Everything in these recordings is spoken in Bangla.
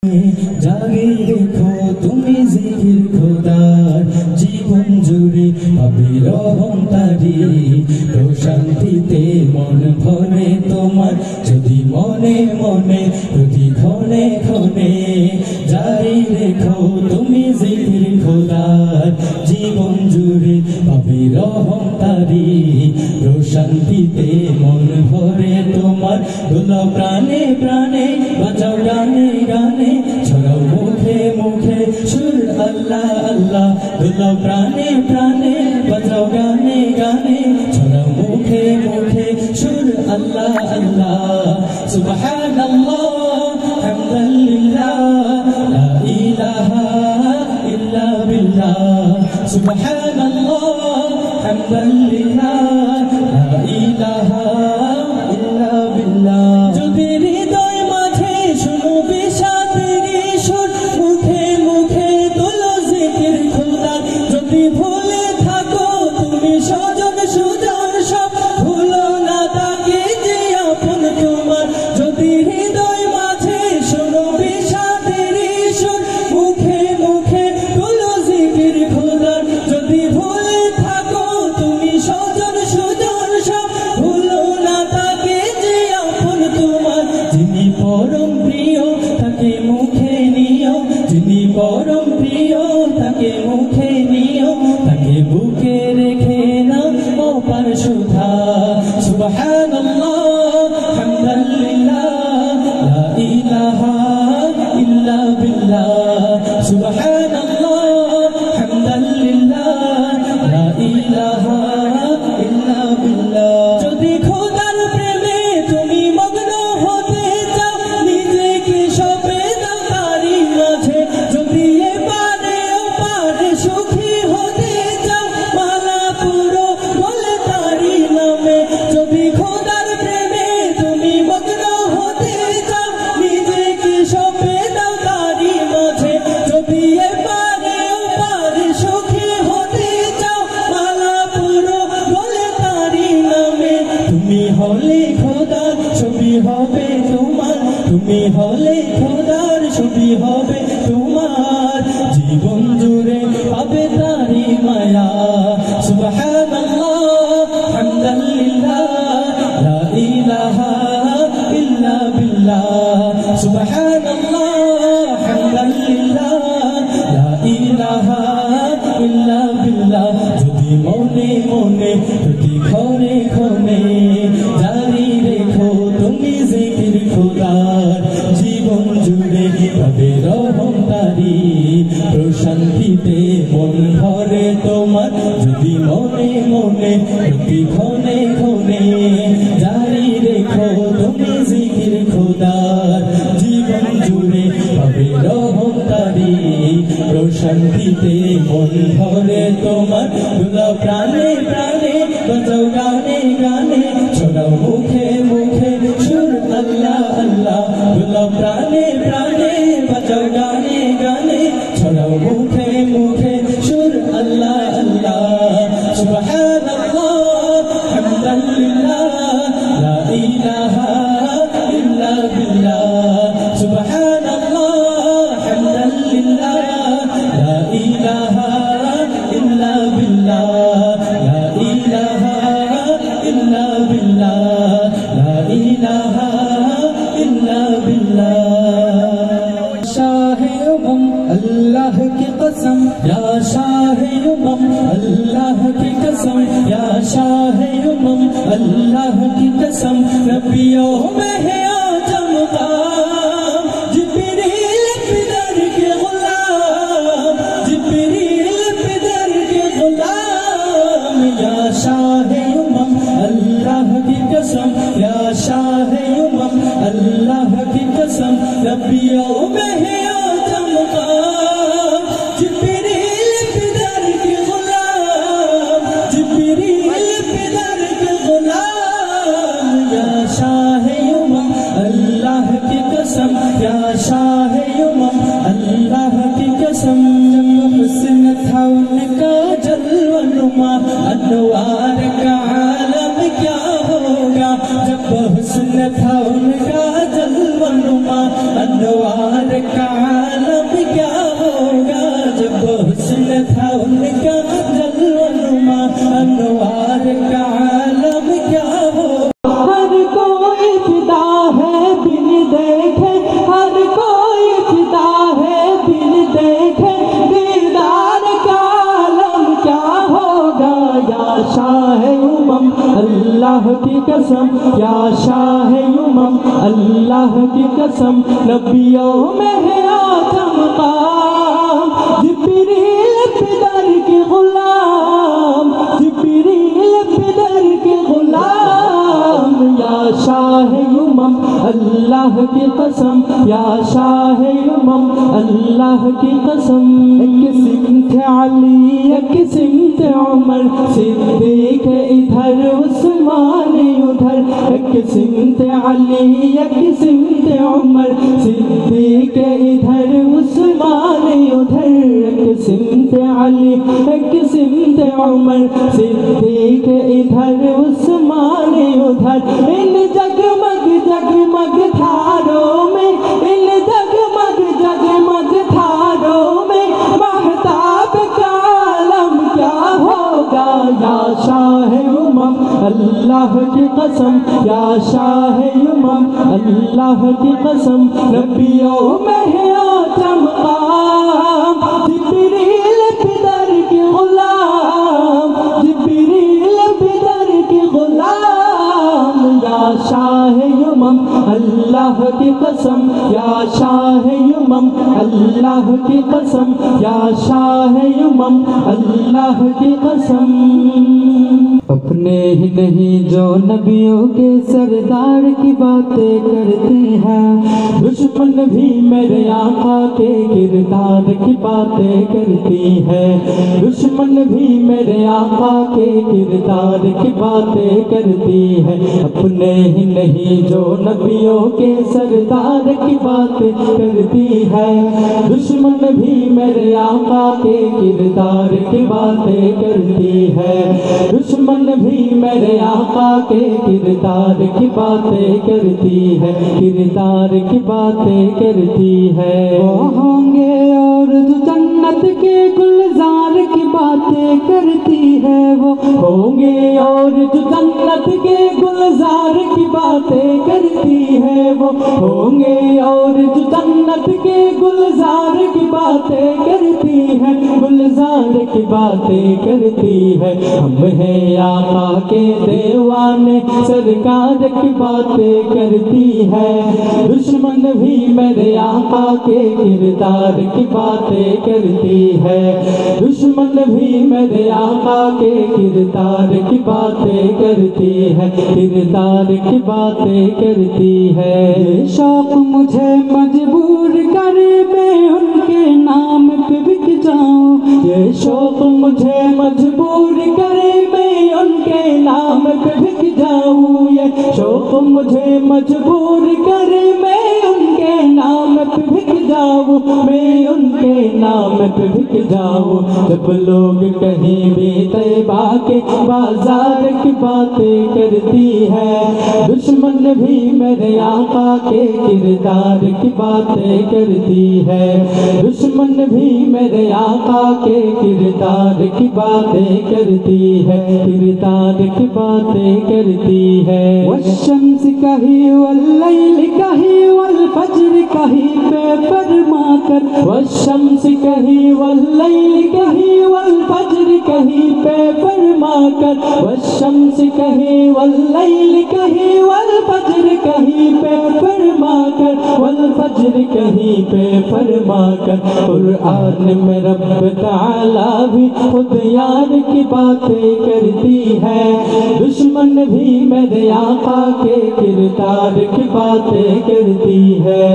জাগিয়ে রেখো তুমি জিকির খোদার, জীবন জুড়ে পাবে রহম তারি। প্রশান্তিতে মন ভরে তোমার, যদি মনে মনে প্রতি ক্ষণে ক্ষণে জারি রেখো তুমি জিকির খোদার, জীবন জুড়ে পাবে রহম তারি। প্রশান্তিতে মন ভরে তোমার, দোলাও প্রাণে প্রাণে, বাঁচাও গানে গানে, ছড়াও মুখে মুখে সুর আল্লাহ আল্লাহ। দোলাও প্রাণে প্রাণে, বাঁচাও গানে গানে, ছড়াও মুখে মুখে সুর আল্লাহ আল্লাহ। সুবহানাল্লাহ হামদান লিল্লাহ, লা ইলাহা ইল্লা বিল্লাহ। সুবহানাল্লাহ হামদান লিল্লাহ, লা ইলাহা ইল্লা বিল্লাহ। যদি হৃদয় মাঝে শুনো বিষাদের সুর, মুখে মুখে তোলো জিকির খোদা। যদি ভুলে থাকো তুমি স্বজন সুজন সব, ভুলো না তাকে যে আপন তোমার। যদি হৃদয় মাঝে শুনো বিষাদের সুর, মুখে মুখে তোলো জিকির খোদা। যদি ভুলে থাকো তুমি স্বজন সুজন সব, ভুলো না তাকে যে আপন তোমার। যিনি পরম প্রিয় তাকে মুখে নিও, যিনি পরম প্রিয় তাকে মুখে নিও, তাকে বুকে রেখে নাও অপার সুধা। সুবহানাল্লাহ হামদান লিল্লাহ, লা ইলাহা ইল্লা বিল্লাহ। সুবহানাল্লাহ হামদান লিল্লাহ, লা ইলাহা ইল্লা বিল্লাহ। যদি খোদার প্রেমে তুমি মগ্ন হতে চাও, নিজেকে সঁপে দাও তারই মাঝে। যদি এপারে ওপারে সুখী হতে চাও, মালা পুরো বলে তারই নামে। যদি খোদার প্রেমে তুমি মগ্ন হতে চাও, নিজেকে সঁপে দাও তারই মাঝে। যদি এপারে ওপারে সুখী হতে চাও, মালা পুরো বলে তারই নামে। তুমি হলে খোদার ছবি হবে তোমার, তুমি হলে খোদার ছবি হবে তোমার। জীবন জুড়ে পাবে তারি মায়া। সুবহানাল্লাহ হামদান লিল্লাহ, লা ইলাহা ইল্লা বিল্লাহ। সুবহানাল্লাহ হামদান লিল্লাহ, লা ইলাহা ইল্লা বিল্লাহ। যদি মনে মনে প্রতি ক্ষণে ক্ষণে জারি রেখো তুমি জিকির খোদার, জীবন জুড়ে পাবে রহম তারি। প্রশান্তিতে মন ভরে তোমার, যদি মনে মনে প্রতি ক্ষণে ক্ষণে জারি রেখো তুমি জিকির খোদার, জীবন জুড়ে পাবে রহম তারি। প্রশান্তিতে মন ভরে তোমার, দোলাও প্রাণে প্রাণে, বাঁচাও গানে গানে, ছড়াও মুখে মুখে সুর আল্লাহ আল্লাহ। দোলাও প্রাণে প্রাণে, বাঁচাও গানে গানে, ছড়াও মুখে মুখে সুর আল্লাহ আল্লাহ। সুবহানাল্লাহ হামদান লিল্লাহ, লা ইলাহা ইল্লা বিল্লাহ। সুবহানাল্লাহ হামদান লিল্লাহ, লা ইলাহা ইল্লা বিল্লাহ। লা ইলাহা ইল্লা বিল্লাহ, লা ইলাহা ইল্লা বিল্লাহ। শাহে উমম अल्लाह की कसम, या शाहे उमम अल्लाह की कसम, या शाहे उमम अल्लाह की कसम। नबियों में है आजम क़ाम, जिब्रील पिदर के गुलाम, जिब्रील पिदर के गुलाम। या शाहे उमम अल्लाह की कसम, या शाहे उमम अल्लाह की कसम। नबियों में है आजम क़ाम, जिब्रील पिदर के गुलाम, जिब्रील पिदर के गुलाम। या शाहे उमम अल्लाह की कसम, या शाहे उमम अल्लाह की कसम। जब हुस्न था उनका जलवा अनवार का आलम क्या होगा। जब हुस्न था उनका जलवा अनवार का کی قسم یا شاہ امم اللہ کی قسم نبیوں میں ہے آدم مقام جبریل پدر کے غلام جبریل پدر کے غلام یا شاہ امم اللہ کی قسم یا شاہ امم اللہ کی قسم ایک سمت علی ایک سمت عمر صدیق ادھر عثمان ادھر ایک سمت علی ایک سمت عمر صدیق ادھر عثمان ادھر ایک سمت علی ایک سمت عمر صدیق ادھر عثمان ادھر ان جگمگ جگمگ تھاروں میں ان جگمگ جگمگ تھاروں میں مہتاب کا عالم کیا ہوگا یا شاہ امم اللہ کی قسم یا شاہ امم اللہ کی قسم نبیوں میں ہے آدم مقام جبریل پدر کے غلام جبریل پدر کے غلام یا شاہ امم اللہ کی قسم یا شاہ امم اللہ کی قسم یا شاہ امم اللہ کی قسم اپنے ہی نہیں جو نبیوں کے سردار کی باتیں کرتے ہیں دشمن بھی میرے آقا کے کردار کی باتیں کرتی ہے دشمن بھی میرے آقا کے کردار کی باتیں کرتی ہے اپنے ہی نہیں جو نبیوں کے سردار کی باتیں کرتی ہے دشمن بھی میرے آقا کے کردار کی باتیں کرتی ہے دشمن بھی میرے آقا کے کردار کی باتیں کرتی ہے کردار کی باتیں کرتی ہے وہ ہوں گے اور جو جنت کے گلزار کی باتیں کرتی ہے وہ ہوں گے اور جو جنت کے گلزار کی باتیں کرتی ہے وہ ہوں گے اور جو جنت کے گلزار کی باتیں کرتی ہے گلزار کی باتیں کرتی ہے ہم ہیں آقا کے دیوانے سرکار کی باتیں کرتی ہے دشمن بھی میرے آقا کے کردار کی باتیں کرتی ہے دشمن بھی میرے آقا کے کردار کی باتیں کرتی ہے کردار کی باتیں کرتی ہے شوق مجھے مجبور کرے میں ان کے نام پہ بک جاؤں یہ شوق مجھے مجبور کرے میں ان کے نام پہ بک جاؤں یہ شوق مجھے مجبور کرے میں ان کے نام پہ بک جاؤں میں ان کے نام پہ بک جاؤں جب لوگ کہیں بھی طیبہ کے بازار کی باتیں کرتی ہے دشمن بھی میرے آقا کے کردار کی باتیں کرتی ہے دشمن بھی میرے آقا کے کردار کی باتیں کرتی ہے کردار کی باتیں کرتی ہے والشمس کہیں واللیل کہیں والفجر کہیں پہ فرما کر والشمس کہیں واللیل کہیں والفجر کہیں پہ فرما کر والشمس کہیں واللیل کہیں والفجر کہیں پہ فرما کر والفجر کہیں پہ فرما کر قرآن میں رب تعالیٰ بھی خود یار کی باتیں کرتی ہے دشمن بھی میرے آقا کے کردار کی باتیں کرتی ہے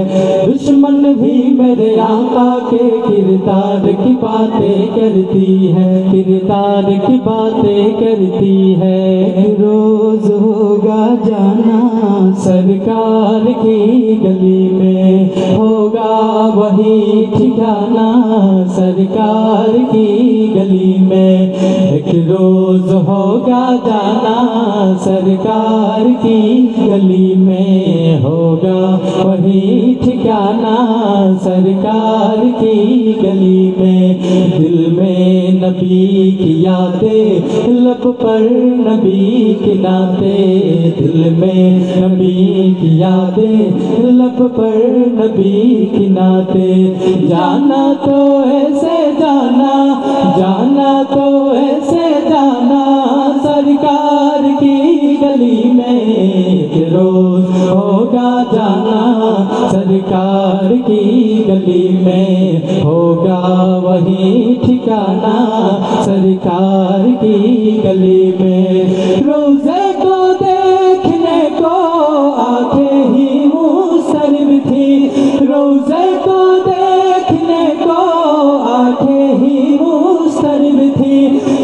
دشمن بھی میرے آقا کے کردار کی باتیں کرتی ہے کردار کی باتیں کرتی ہے روز ہوگا جانا سرکار کی گلی میں ہوگا وہی ٹھکانا سرکار کی گلی میں ایک روز ہوگا جانا سرکار کی گلی میں ہوگا وہی ٹھکانا سرکار کی گلی میں دل میں نبی کی یادیں لب پر نبی کے ناطے دل میں نبی کی یادیں لب پر نبی کے ناطے جانا تو ایسے جانا جانا تو ایسے جانا سرکار کی گلی میں गली में होगा वही ठिकाना सरकार की गली में। रोज़े को देखने को आंखें ही मुसर्रिफ थी, रोज़े को देखने को आंखें ही मुसर्रिफ थी,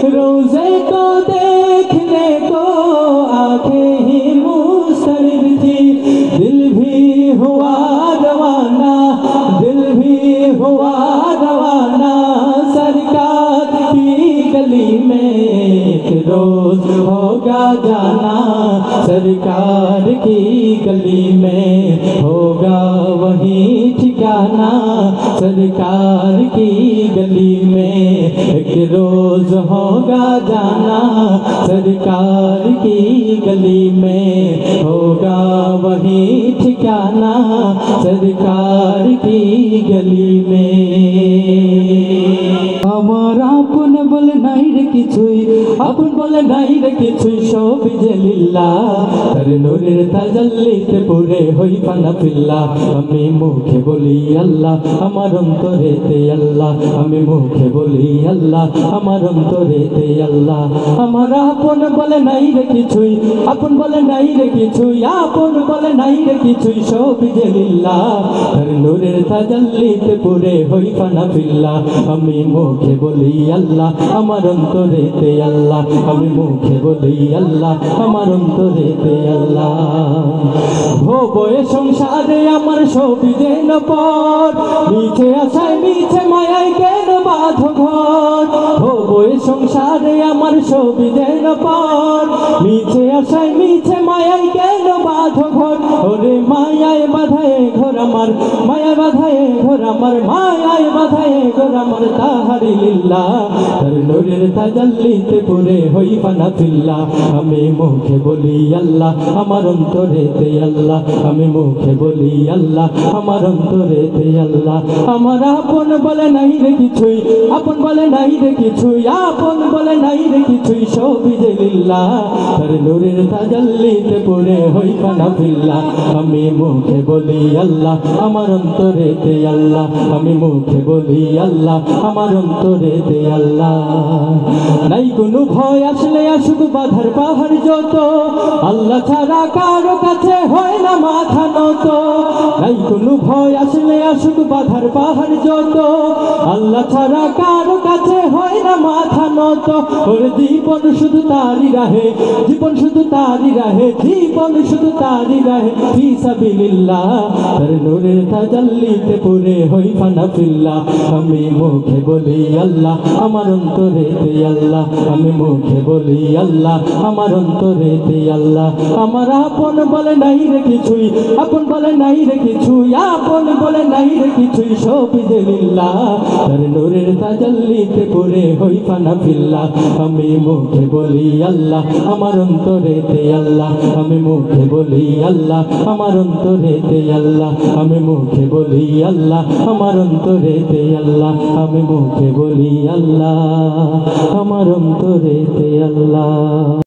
रोज़े को देखने को आंखें ही मुसर्रिफ थी। दिल भी हुआ रवाना, दिल भी हुआ रवाना सरकार की गली में। एक रोज होगा जाना सरकार की गली में, होगा वही ठिकाना सरकार की गली में। एक रोज होगा जाना सरकार की गली में, होगा वही ठिकाना सरकार की गली में। আমার আপন বলে নাই রে কিছুই, আপন বলে নাই রে কিছুই, সব যে লিল্লাহ। তার নূরের তাজাল্লিতে পুরে হই পানা ফিল্লা। আমি মুখে বলি আল্লাহ, আমার অন্তরেতে আল্লাহ, আমি মুখে বলি আল্লাহ, আমার অন্তরেতে আল্লাহ। আমার আপন বলে নাই রে কিছুই, আপন বলে নাই রে কিছুই, আপন বলে নাই রে কিছুই, সব যে লিল্লাহ। তার নূরের তাজাল্লিতে পুরে হই পানা ফিল্লা। আমি মুখে বলি আল্লাহ, আমার অন্তরেতে আল্লাহ, আমি মুখে বলি আল্লাহ, আমার অন্তরেতে আল্লাহ। ভবে সংসারে আমার সবই যেন পর, মিছে আশায় মিছে মায়ায় কেন বাঁধো ঘর। ভবে সংসারে আমার সবই যেন পর, মিছে আশায় মিছে মায়ায় কেন বাঁধো ঘর। ওরে মায়ায় বাঁধায় ঘর আমার, মায়ায় বাঁধায় ঘর আমার, মায়ায় বাঁধায় ঘর আমার তাহারি লিল্লাহ। তার নূরের তাজাল্লিতে পুরে হই পানা ফিল্লা। আমি মুখে বলি আল্লাহ, আমার অন্তরেতে আল্লাহ, আমি মুখে বলি আল্লাহ, আমার অন্তরেতে আল্লাহ। আমার আপন বলে নাই রে কিছুই, আপন বলে নাই রে কিছুই, আপন বলে নাই রে কিছুই, সবই যে লিল্লাহ। তার নূরের তাজাল্লিতে পুরে হই পানা ফিল্লা। আমি মুখে বলি আল্লাহ, আমার অন্তরেতে আল্লাহ, আমি মুখে বলি আল্লাহ, আমার অন্তরেতে আল্লাহ। নাই কোনো ভয় আসলে আসুক বাধার পাহাড় যত, আল্লাহ ছাড়া কারো কাছে হয় না মাথা নত। নাই কোনো ভয় আসলে আসুক বাধার পাহাড় যত, আল্লাহ ছাড়া কারো কাছে হয় না মাথা নত। ওর জীবন শুধু তারই রাহে, জীবন শুধু তারই রাহে, জীবন শুধু তারই রাহে ফি সাবিলিল্লাহ। তার নূরের তাজাল্লিতে পুরে হই পানা ফিল্লা। আমি মুখে বলি আল্লাহ, আমার অন্তরেতে আল্লাহ, আমি মুখে বলি আল্লাহ, আমার অন্তরেতে আল্লাহ। আমার আপন বলে নাই রে কিছুই, আপন বলে নাই রে কিছুই, আপন বলে নাই রে কিছুই, সবই যে লিল্লাহ। তার নূরের তাজাল্লিতে পুরে হই পানা ফিল্লা। আমি মুখে বলি আল্লাহ, আমার অন্তরেতে আল্লাহ, আমি মুখে বলি আল্লাহ, আমার অন্তরেতে আল্লাহ, আমি মুখে বলি আল্লাহ, আমার অন্তরেতে আল্লাহ, আমি মুখে বলি আল্লাহ, আমার অন্তরেতে আল্লাহ।